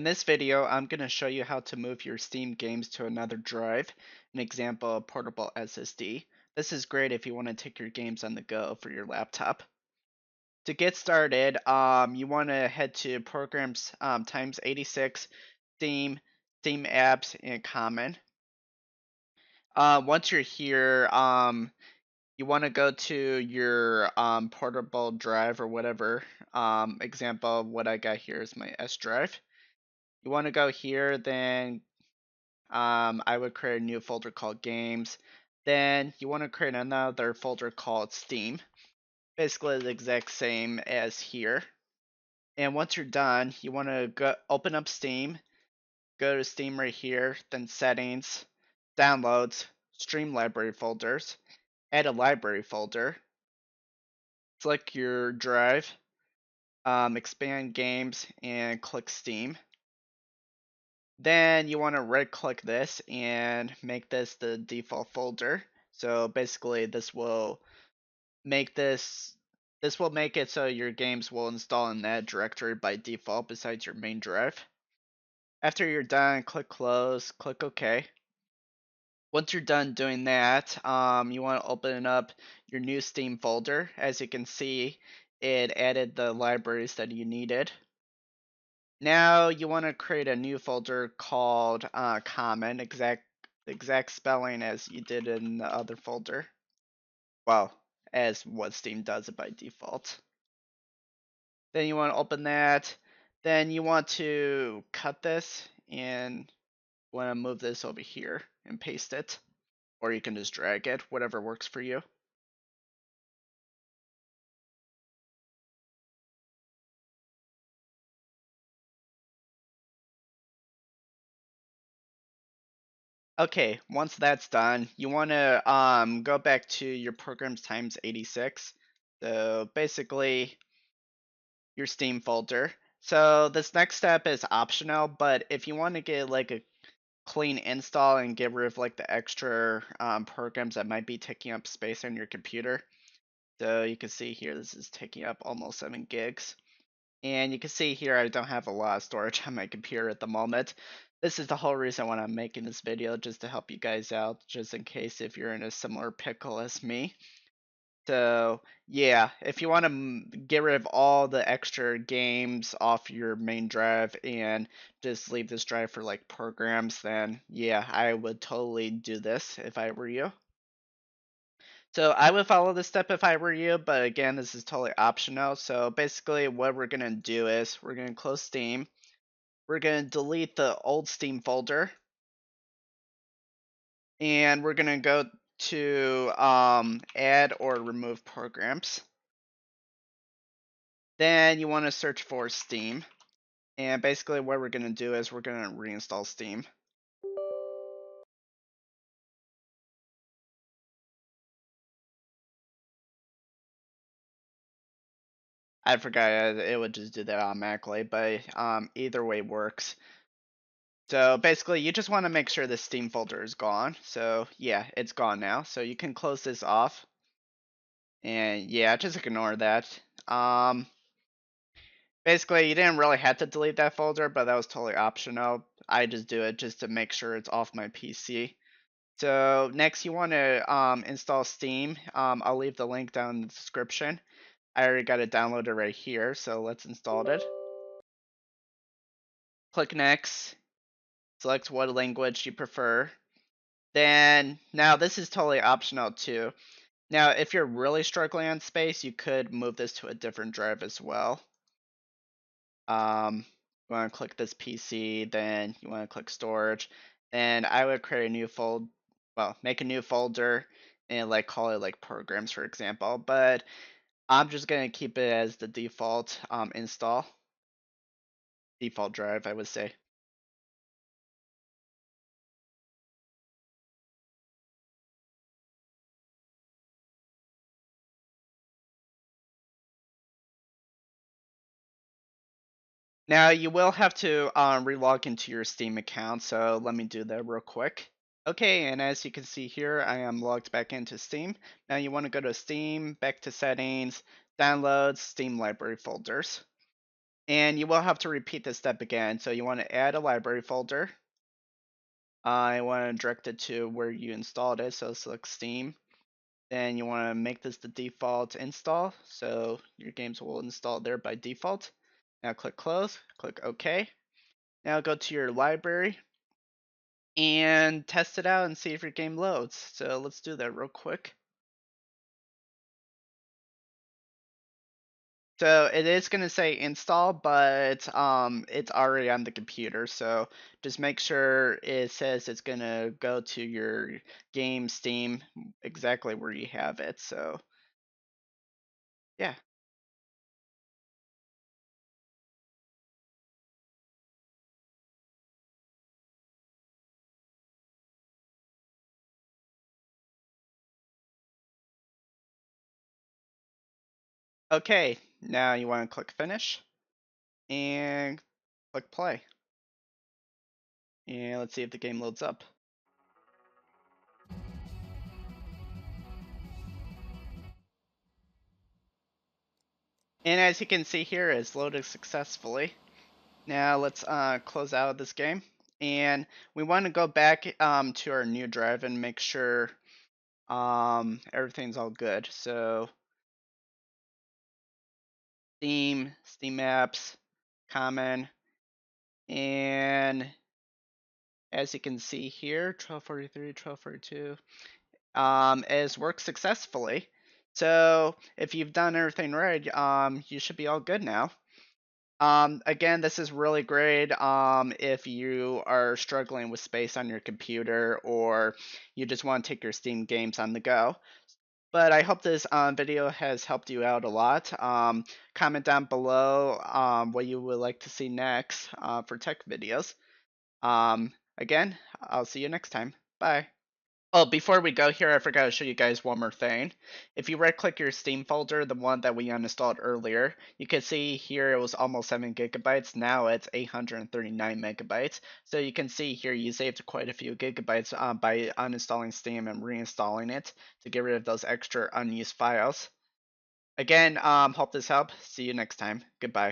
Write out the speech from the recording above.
In this video, I'm going to show you how to move your Steam games to another drive, an example, a portable SSD. This is great if you want to take your games on the go for your laptop. To get started, you want to head to Programs times 86, Steam, Steam Apps, and Common. Once you're here, you want to go to your portable drive or whatever. Example, what I got here is my S drive. You want to go here, then I would create a new folder called Games. Then you want to create another folder called Steam. Basically the exact same as here. And once you're done, you want to go open up Steam, go to Steam right here, then Settings, Downloads, Stream Library Folders, add a library folder, select your drive, expand Games, and click Steam. Then you want to right click this and make this the default folder. So basically this will make it so your games will install in that directory by default besides your main drive. After you're done, click close, click OK. Once you're done doing that, you want to open up your new Steam folder. As you can see, it added the libraries that you needed. Now you want to create a new folder called Common, exact spelling as you did in the other folder. Well, as what Steam does it by default. Then you want to open that. Then you want to cut this and want to move this over here and paste it. Or you can just drag it, whatever works for you. Okay, once that's done, you want to go back to your programs times 86. So basically your Steam folder. So this next step is optional, but if you want to get like a clean install and get rid of like the extra programs that might be taking up space on your computer. So you can see here this is taking up almost 7 gigs. And you can see here I don't have a lot of storage on my computer at the moment. This is the whole reason why I'm making this video, just to help you guys out, just in case if you're in a similar pickle as me. So yeah, if you want to get rid of all the extra games off your main drive and just leave this drive for like programs, then yeah, I would totally do this if I were you. So I would follow this step if I were you, but again, this is totally optional. So basically what we're going to do is we're going to close Steam. We're going to delete the old Steam folder. And we're going to go to add or remove programs. Then you want to search for Steam. And basically what we're going to do is we're going to reinstall Steam. I forgot it would just do that automatically, but either way works. So basically you just want to make sure the Steam folder is gone. So yeah, it's gone now. So you can close this off. And yeah, just ignore that. Basically you didn't really have to delete that folder, but that was totally optional. I just do it just to make sure it's off my PC. So next you want to install Steam. I'll leave the link down in the description. I already got it downloaded right here, so let's install it. Click next, select what language you prefer. Then, now this is totally optional too. Now, if you're really struggling on space, you could move this to a different drive as well. You want to click this PC, then you want to click storage, and I would create a new make a new folder and like call it like programs, for example. But I'm just gonna keep it as the default default drive, I would say. Now you will have to relog into your Steam account, so let me do that real quick. Okay, and as you can see here, I am logged back into Steam. Now you want to go to Steam, back to Settings, Downloads, Steam Library Folders. And you will have to repeat this step again. So you want to add a library folder. I want to direct it to where you installed it. So select Steam. Then you want to make this the default install. So your games will install there by default. Now click close, click OK. Now go to your library and test it out and see if your game loads. So let's do that real quick. So it is going to say install, but it's already on the computer. So just make sure it says it's going to go to your game Steam exactly where you have it. So yeah. Okay, now you want to click finish and click play. And let's see if the game loads up. And as you can see here, it's loaded successfully. Now let's close out of this game. And we want to go back to our new drive and make sure everything's all good. So Steam apps, common, and as you can see here, 1243, 1242, is worked successfully. So if you've done everything right, you should be all good now. Again, this is really great if you are struggling with space on your computer or you just want to take your Steam games on the go. But I hope this video has helped you out a lot. Comment down below what you would like to see next for tech videos. Again, I'll see you next time. Bye. Oh, before we go here, I forgot to show you guys one more thing. If you right click your Steam folder, the one that we uninstalled earlier, you can see here it was almost 7 gigabytes. Now it's 839 megabytes. So you can see here you saved quite a few gigabytes by uninstalling Steam and reinstalling it to get rid of those extra unused files. Again, hope this helped. See you next time. Goodbye.